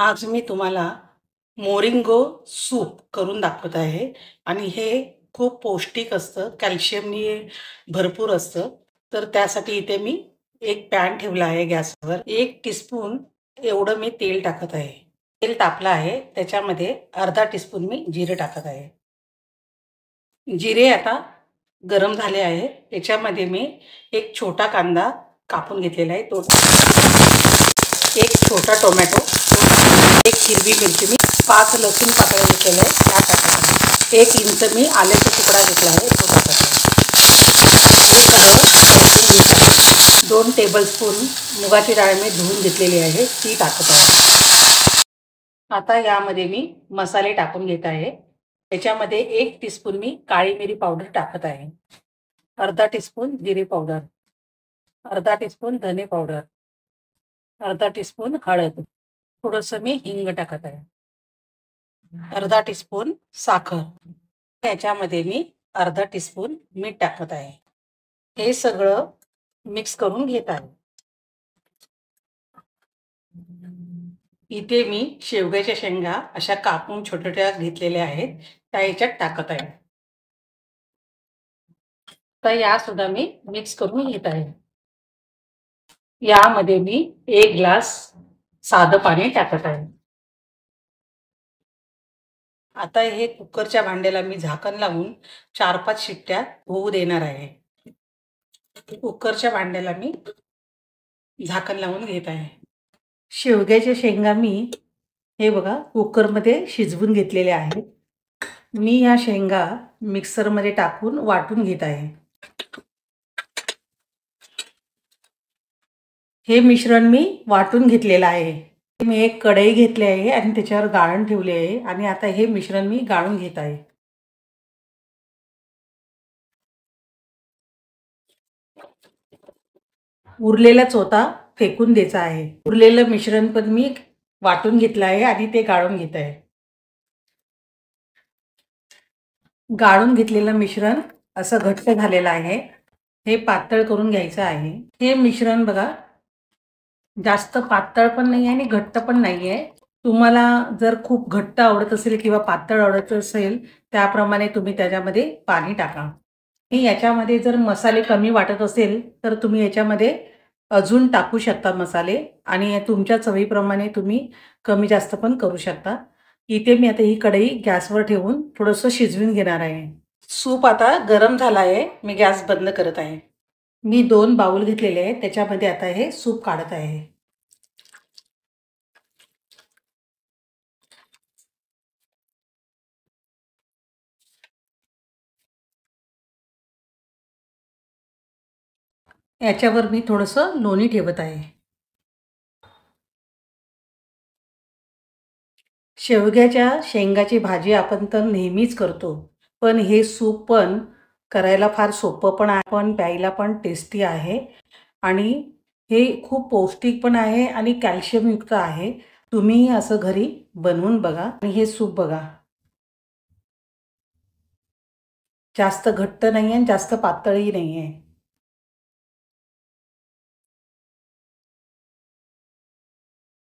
आज मी तुम्हाला moringa soup करून दाखवत आहे आणि हे खूप पौष्टिक असतं, कॅल्शियमनी भरपूर असतं. तर त्यासाठी इथे मी एक पॅन ठेवला आहे गॅसवर. 1 टीस्पून एवढं मी तेल टाकत आहे. तेल तापलं आहे, त्याच्यामध्ये अर्धा टीस्पून मी जिरे टाकत आहे. जिरे आता गरम झाले आहे, त्याच्यामध्ये मी एक छोटा कांदा कापून घेतलेला आहे तो, एक छोटा टोमॅटो, एक हिरवी मिरची, मी 5 लसूण पाकळ्या घेतलेल्या आहे त्या टाकत आहे. 1 इंच मी आल्याचा तुकडा घेतला आहे तो टाकत आहे. हे सगळं परतून घेत आहे. 2 टेबलस्पून मुगाची डाळ मी धुवून घेतलेली आहे ती टाकत आहे. आता यामध्ये मी मसाले टाकून घेत आहे. त्याच्यामध्ये 1 टीस्पून मी काळी मिरी पावडर टाकत आहे, अर्धा टीस्पून जिरे पावडर, अर्धा टीस्पून धने पावडर, अर्धा टीस्पून हळद, थोडंसं मी हिंग टाकत आहे, अर्धा टीस्पून साखर, याच्यामध्ये मी अर्धा टीस्पून मीठ टाकत आहे. हे सगळं मिक्स करून घेत आहे. इथे मी शेवग्याच्या शेंगा अशा कापून छोट्या घेतलेल्या आहेत, त्या याच्यात टाकत आहे. तर या सुद्धा मी मिक्स करून घेत आहे. यामध्ये मी 1 ग्लास साधं पाणी टाकत आहे. आता हे कुकरच्या भांड्याला मी झाकण लावून 4-5 शिट्ट्या होऊ देणार आहे. कुकरच्या भांड्याला मी झाकण लावून घेत आहे. शेवग्याच्या शेंगा मी हे बघा कुकरमध्ये शिजवून घेतलेल्या आहेत. मी या शेंगा मिक्सरमध्ये टाकून वाटून घेत आहे. हे मिश्रण मी वाटून घेतलेलं आहे. मी एक कढई घेतली आहे आणि त्याच्यावर गाळण ठेवले आहे आणि आता हे मिश्रण मी गाळून घेत आहे. उरलेला चोथा फेकून द्यायचा आहे. उरलेलं मिश्रण पण मी वाटून घेतलं आहे आणि ते गाळून घेत आहे. गाळून घेतलेलं मिश्रण असं घट्ट झालेलं आहे. हे पातळ करून घ्यायचं आहे. हे मिश्रण बघा जास्त पातळ पण नाही आहे आणि घट्ट पण नाही आहे. तुम्हाला जर खूप घट्ट आवडत असेल किंवा पातळ आवडत असेल त्याप्रमाणे तुम्ही त्याच्यामध्ये पाणी टाका. याच्यामध्ये जर मसाले कमी वाटत असेल तर तुम्ही याच्यामध्ये अजून टाकू शकता मसाले आणि तुमच्या चवीप्रमाणे तुम्ही कमी जास्त पण करू शकता. इथे मी आता ही कढई गॅसवर ठेवून थोडंसं शिजवून घेणार आहे. सूप आता गरम झाला आहे, मी गॅस बंद करत आहे. मी 2 बाउल घेतलेले आहेत, त्याच्यामध्ये आता हे सूप काढत आहे. याच्यावर मी थोडंसं लोणी ठेवत आहे. शेवग्याच्या शेंगाची भाजी आपण तर नेहमीच करतो, पण हे सूप पण करायला फार सोपं पण आहे, पण प्यायला पण टेस्टी आहे आणि हे खूप पौष्टिक पण आहे आणि कॅल्शियमयुक्त आहे. तुम्ही असं घरी बनवून बघा आणि हे सूप बघा. जास्त घट्ट नाही आहे आणि जास्त पातळही नाही आहे.